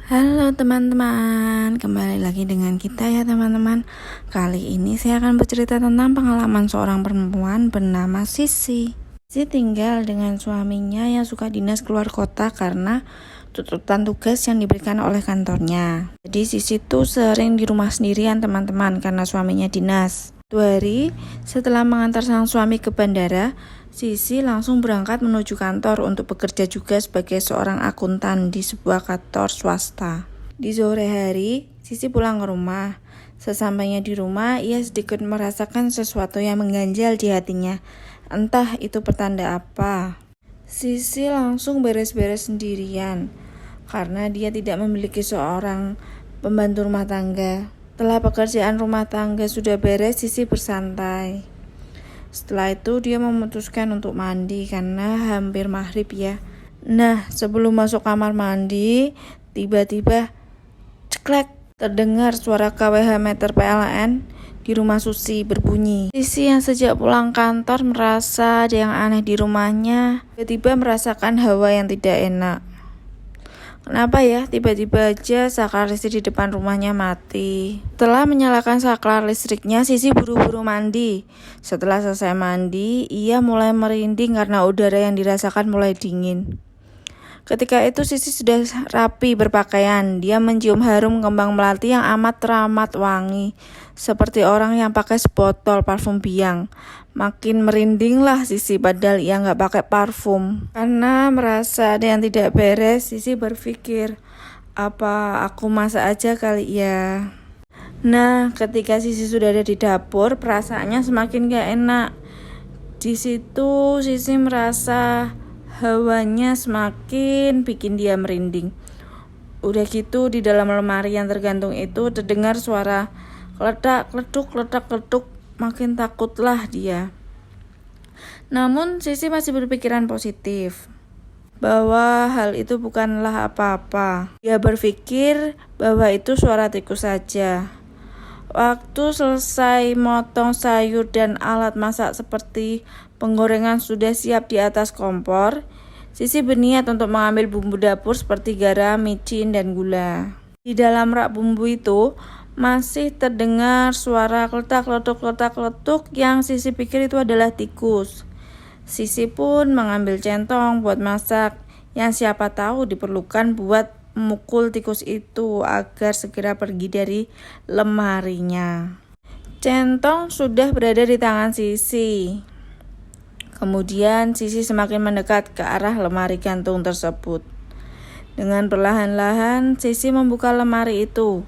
Halo teman-teman, kembali lagi dengan kita ya teman-teman. Kali ini saya akan bercerita tentang pengalaman seorang perempuan bernama Sisi. Sisi tinggal dengan suaminya yang suka dinas keluar kota karena tuntutan tugas yang diberikan oleh kantornya. Jadi Sisi tuh sering di rumah sendirian teman-teman karena suaminya dinas. 2 hari setelah mengantar sang suami ke bandara, Sisi langsung berangkat menuju kantor untuk bekerja juga sebagai seorang akuntan di sebuah kantor swasta. Di sore hari, Sisi pulang ke rumah. Sesampainya di rumah, ia sedikit merasakan sesuatu yang mengganjal di hatinya. Entah itu pertanda apa. Sisi langsung beres-beres sendirian karena dia tidak memiliki seorang pembantu rumah tangga. Setelah pekerjaan rumah tangga sudah beres, Sisi bersantai. Setelah itu dia memutuskan untuk mandi karena hampir maghrib ya. Nah, sebelum masuk kamar mandi, tiba-tiba ceklek terdengar suara KWH meter PLN di rumah Susi berbunyi. Sisi yang sejak pulang kantor merasa ada yang aneh di rumahnya, tiba-tiba merasakan hawa yang tidak enak. Kenapa ya tiba-tiba aja saklar listrik di depan rumahnya mati? Setelah menyalakan saklar listriknya, Sisi buru-buru mandi. Setelah selesai mandi, ia mulai merinding karena udara yang dirasakan mulai dingin. Ketika itu Sisi sudah rapi berpakaian. Dia mencium harum kembang melati yang amat teramat wangi, seperti orang yang pakai sebotol parfum biang. Makin merindinglah Sisi padahal ia nggak pakai parfum. Karena merasa ada yang tidak beres, Sisi berpikir, apa aku masak aja kali ya. Nah, ketika Sisi sudah ada di dapur, perasaannya semakin gak enak. Di situ Sisi merasa hawanya semakin bikin dia merinding. Udah gitu di dalam lemari yang tergantung itu terdengar suara kledak-kleduk, kledak-kleduk. Makin takutlah dia. Namun Sisi masih berpikiran positif bahwa hal itu bukanlah apa-apa. Dia berpikir bahwa itu suara tikus saja. Waktu selesai motong sayur dan alat masak seperti penggorengan sudah siap di atas kompor, Sisi berniat untuk mengambil bumbu dapur seperti garam, micin, dan gula. Di dalam rak bumbu itu masih terdengar suara kletak-kletuk yang Sisi pikir itu adalah tikus. Sisi pun mengambil centong buat masak yang siapa tahu diperlukan buat memukul tikus itu agar segera pergi dari lemarinya. Centong sudah berada di tangan Sisi. Kemudian Sisi semakin mendekat ke arah lemari gantung tersebut. Dengan perlahan-lahan Sisi membuka lemari itu.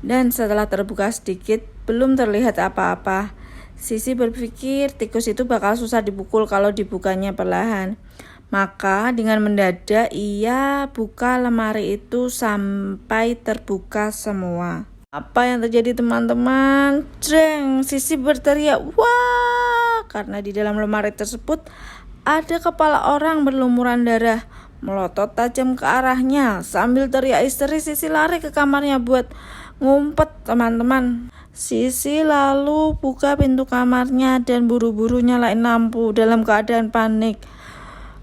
Dan setelah terbuka sedikit, belum terlihat apa-apa. Sisi berpikir tikus itu bakal susah dipukul kalau dibukanya perlahan. Maka dengan mendadak ia buka lemari itu sampai terbuka semua. Apa yang terjadi teman-teman? Jreng, Sisi berteriak, wah! Karena di dalam lemari tersebut ada kepala orang berlumuran darah melotot tajam ke arahnya. Sambil teriak histeris, Sisi lari ke kamarnya buat ngumpet teman-teman. Sisi lalu buka pintu kamarnya dan buru-buru nyalain lampu dalam keadaan panik.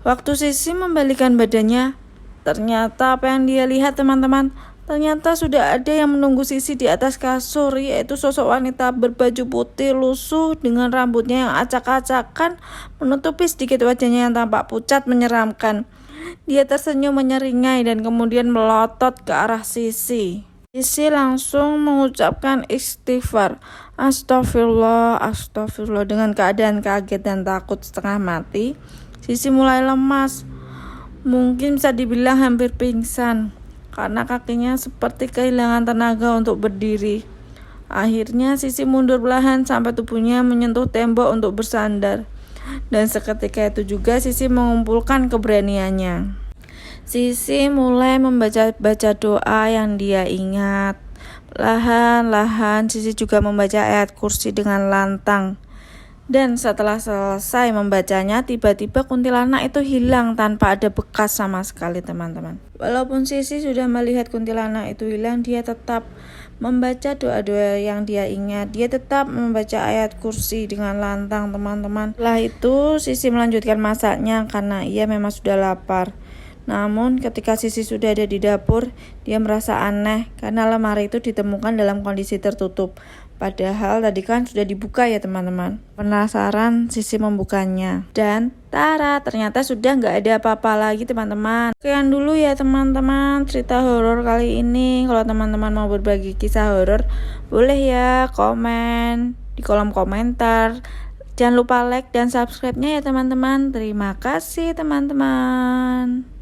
Waktu Sisi membalikan badannya, ternyata apa yang dia lihat teman-teman, ternyata sudah ada yang menunggu Sisi di atas kasur, yaitu sosok wanita berbaju putih lusuh dengan rambutnya yang acak-acakan menutupi sedikit wajahnya yang tampak pucat menyeramkan. Dia tersenyum menyeringai dan kemudian melotot ke arah Sisi. Sisi langsung mengucapkan istighfar. Astagfirullah, astagfirullah. Dengan keadaan kaget dan takut setengah mati, Sisi mulai lemas. Mungkin bisa dibilang hampir pingsan karena kakinya seperti kehilangan tenaga untuk berdiri. Akhirnya Sisi mundur perlahan sampai tubuhnya menyentuh tembok untuk bersandar. Dan seketika itu juga Sisi mengumpulkan keberaniannya. Sisi mulai membaca doa yang dia ingat. Perlahan-lahan Sisi juga membaca ayat kursi dengan lantang. Dan setelah selesai membacanya, tiba-tiba kuntilanak itu hilang tanpa ada bekas sama sekali teman-teman. Walaupun Sisi sudah melihat kuntilanak itu hilang, dia tetap membaca doa-doa yang dia ingat. Dia tetap membaca ayat kursi dengan lantang teman-teman. Setelah itu Sisi melanjutkan masaknya karena ia memang sudah lapar. Namun ketika Sisi sudah ada di dapur, dia merasa aneh karena lemari itu ditemukan dalam kondisi tertutup. Padahal tadi kan sudah dibuka ya teman-teman. Penasaran, Sisi membukanya. Dan tara, ternyata sudah nggak ada apa-apa lagi teman-teman. Sekian dulu ya teman-teman cerita horor kali ini. Kalau teman-teman mau berbagi kisah horor, boleh ya komen di kolom komentar. Jangan lupa like dan subscribe-nya ya teman-teman. Terima kasih teman-teman.